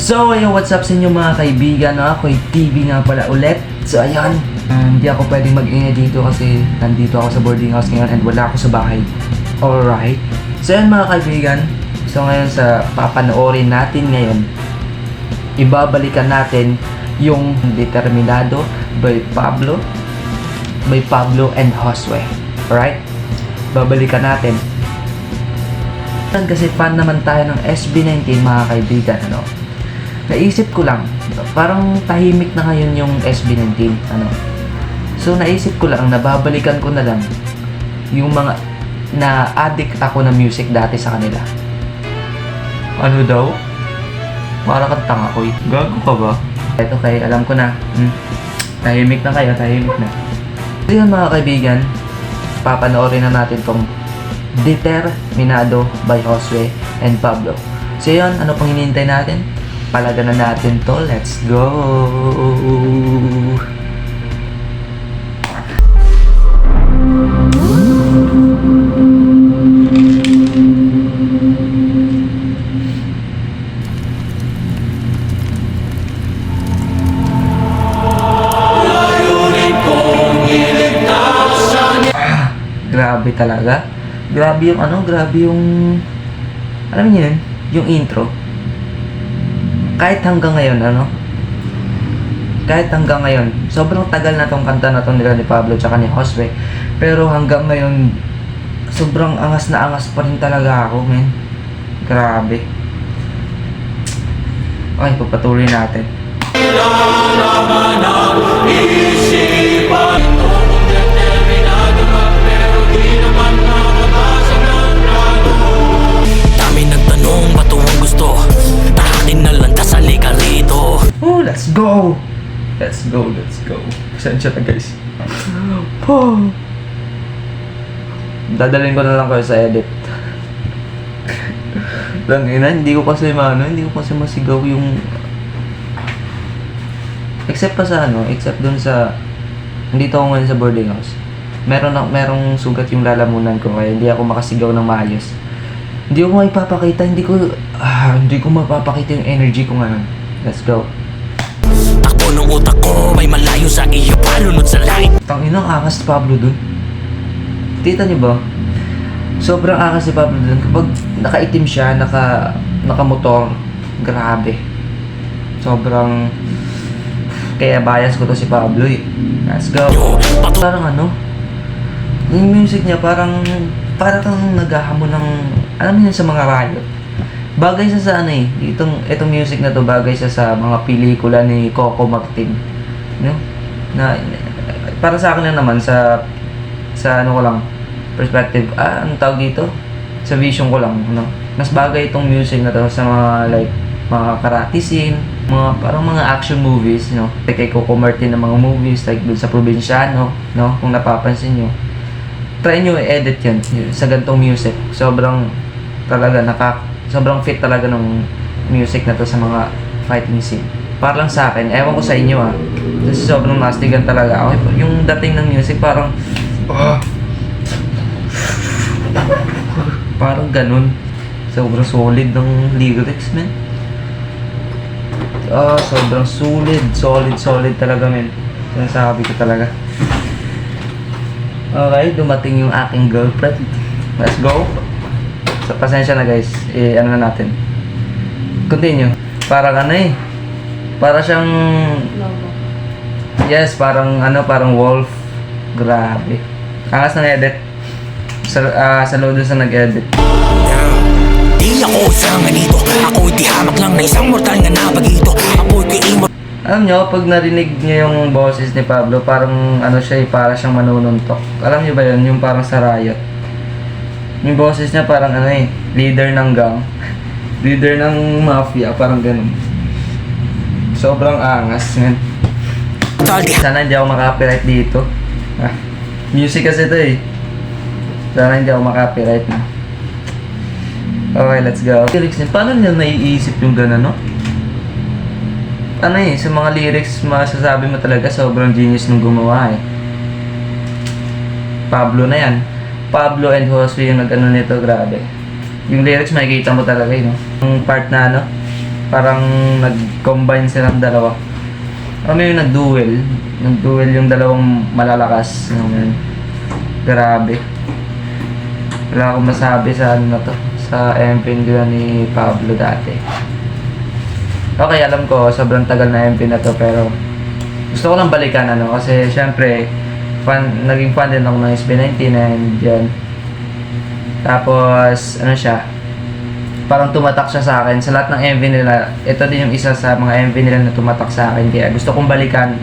So, ayun, what's up sa inyo mga kaibigan? No? Ako'y TV nga pala ulit. So, ayun, hindi ako pwedeng mag-ingay dito kasi nandito ako sa boarding house ngayon and wala ako sa bahay. Alright. So, ayun mga kaibigan. So, ngayon sa papanoorin natin ngayon, ibabalikan natin yung Determinado by Pablo and Josue. Alright? Babalikan natin. Kasi fan naman tayo ng SB19 mga kaibigan, ano? Naisip ko lang, parang tahimik na ngayon yung SB19, ano? So naisip ko lang, nababalikan ko na lang yung mga na-addict ako na music dati sa kanila. Ano daw? Para kang tanga ko eh. Gago ka ba? Ito kay, alam ko na. Tahimik na kayo, tahimik na. So yun mga kaibigan, papanoorin na natin tong Determinado by Josue and Pablo. So yun, ano pang hinihintay natin? Palagan na natin to. Let's go! Grabe talaga. Grabe yung grabe yung alam niyo yun, yung intro. Kahit hanggang ngayon, kahit hanggang ngayon, sobrang tagal na tong kanta na to nila ni Pablo tsaka ni Josue. Pero hanggang ngayon, sobrang angas na angas pa rin talaga ako, men. Grabe. Okay, pagpatuloy natin. Let's go! Let's go, let's go. Pasensya na guys. Dadalhin ko na lang kayo sa edit. Lang ina, hindi ko kasi masigaw yung except dun sa nandito ako ngayon sa boarding house. Merong sugat yung lalamunan ko kaya hindi ako makasigaw ng maayos. Hindi ko maipapakita, hindi ko mapapakita yung energy ko ngayon. Let's go. Takbo ng utak ko, may malayo sa iyo, palunod sa langit. Tanginang angas si Pablo dun. Kita niyo ba? Sobrang angas si Pablo dun. Kapag nakaitim siya, nakamotor, grabe. Sobrang kaya bias ko to si Pablo eh. Let's go. Parang yung music niya parang naghahamon ng alam niyo sa mga riot. Bagay sa itong music na to bagay sa mga pelikula ni Coco Martin, no? Na para sa akin naman sa ko lang perspective, ang tawag dito, sa vision ko lang, no? Mas bagay itong music na to sa mga mga karate scene, parang mga action movies, no? Like kay Coco Martin na mga movies like dun sa Probinsyano, no? Kung napapansin niyo, try niyo i-edit yan sa ganitong music. Sobrang fit talaga ng music na to sa mga fighting scene. Para lang sa akin, ewan ko sa inyo kasi sobrang mastigan talaga. Okay, yung dating ng music parang parang ganun. Sobrang solid ng lyrics, men. Sobrang solid talaga, men. Sinasabi ko talaga. Okay, dumating yung aking girlfriend. Let's go. So, pasensya na guys, na natin. Continue. Parang para siyang yes, parang wolf. Grabe. Angas na edit. Saludo sa nag-edit. Di ako isang ganito, ako'y di hamak lang na isang mortal nga nabagito. Ako'y kiimot. Alam nyo, pag narinig nyo yung boses ni Pablo, parang siya para siyang manununtok. Alam nyo ba yun? Yung parang sa riot. Yung boses niya parang leader ng gang. Leader ng mafia, parang ganun. Sobrang angas, man. Sana hindi ako makapiright dito. Music kasi ito eh. Sana hindi ako makapiright na. Okay, let's go. Lyrics niya, paano niya naiisip yung gano'n, no? Sa mga lyrics, masasabi mo talaga sobrang genius nung gumawa eh. Pablo na yan. Pablo and Josue yung nag-ano nito, grabe. Yung lyrics makikita mo talaga yun, no? Yung part na Parang nag-combine silang dalawa. Alam mo yung nag-duel yung dalawang malalakas. Grabe. Wala akong masabi sa ano na to, sa MP ni Pablo dati. Okay, alam ko, sobrang tagal na MP na to, pero gusto ko lang balikan kasi syempre, naging fan din ako ng SB19 and yun. Tapos, parang tumatak siya sa akin. Sa lahat ng MV nila, ito din yung isa sa mga MV nila na tumatak sa akin. Kaya gusto kong balikan.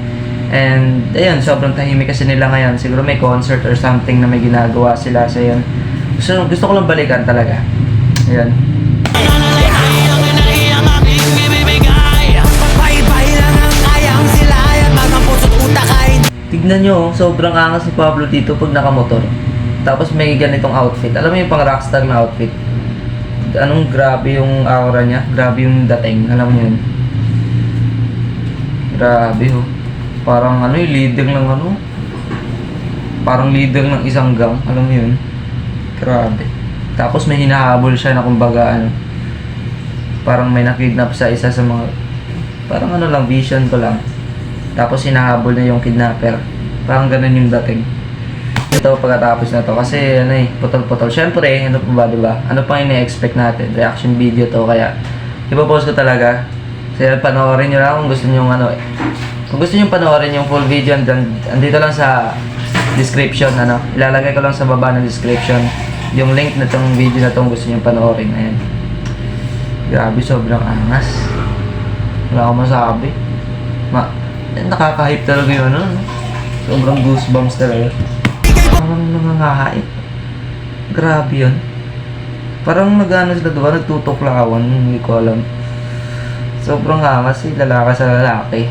And, ayun, sobrang tahimik kasi nila ngayon. Siguro may concert or something na may ginagawa sila. So, yun. Gusto ko lang balikan talaga. Ayun. Tignan nyo, sobrang angas si Pablo dito pag nakamotor. Tapos may ganitong outfit. Alam mo yung pang rockstar na outfit? Grabe yung aura niya. Grabe yung dating. Alam mo yun? Grabe oh. Parang yung leader ng parang leader ng isang gang. Alam mo yun? Grabe. Tapos may hinahabol siya na kumbaga parang may nakidnap sa isa sa mga parang vision ko lang. Tapos hinahabol na yung kidnapper. Parang ganun yung dating. Ito pagkatapos na to kasi putol-putol. Syempre, ano pa ba, diba? Ano pang ine-expect natin? Reaction video to, kaya ipopost ko talaga. Kaya panoorin nyo lang kung gusto nyo kung gusto nyo panoorin yung full video, andito lang sa description, ilalagay ko lang sa baba ng description yung link na tong video na tong gusto nyo panoorin. Ayan. Grabe, sobrang angas. Wala akong masabi. Nakaka-hype talaga yung sobrang goosebumps talaga. Parang nangangahain. Grabe yun. Parang sila diba? Nagtutuklawan. Hindi ko alam. Sobrang angas lalaki sa lalaki.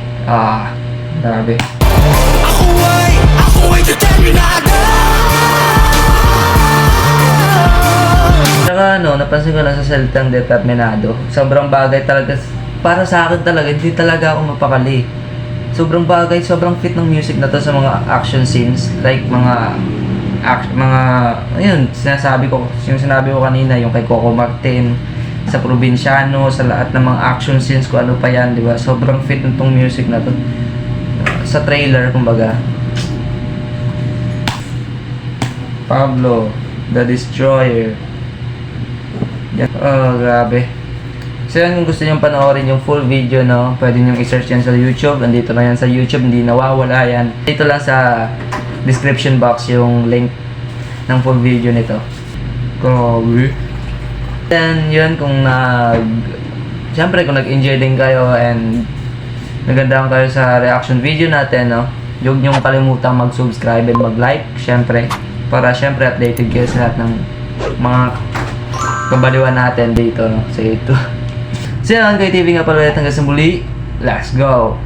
Grabe. Ako ay determinado. Saka napansin ko lang sa salitang determinado. Sobrang bagay talaga. Para sa akin talaga, hindi talaga ako mapakali. Sobrang bagay, sobrang fit ng music na to sa mga action scenes. Like ayun, sinasabi ko kanina, yung kay Coco Martin, sa Provinciano, sa lahat ng mga action scenes ko, ano pa yan, di ba? Sobrang fit nitong music na to. Sa trailer, kumbaga. Pablo, the Destroyer. Yan. Oh, grabe. So yan, kung gusto nyo panoorin yung full video, pwede nyo i-search yan sa YouTube. Nandito na yan sa YouTube, hindi nawawala yan. Dito lang sa description box yung link ng full video nito. Grabe. Then yun, siyempre kung nag-enjoy din kayo and nagandahan kayo sa reaction video natin, huwag nyo kalimutang mag-subscribe and mag-like, siyempre, para siyempre updated kayo sa lahat ng mga kabaliwan natin dito, sa YouTube. So yan, kay TV nga pala ulit hanggang sa muli. Let's go!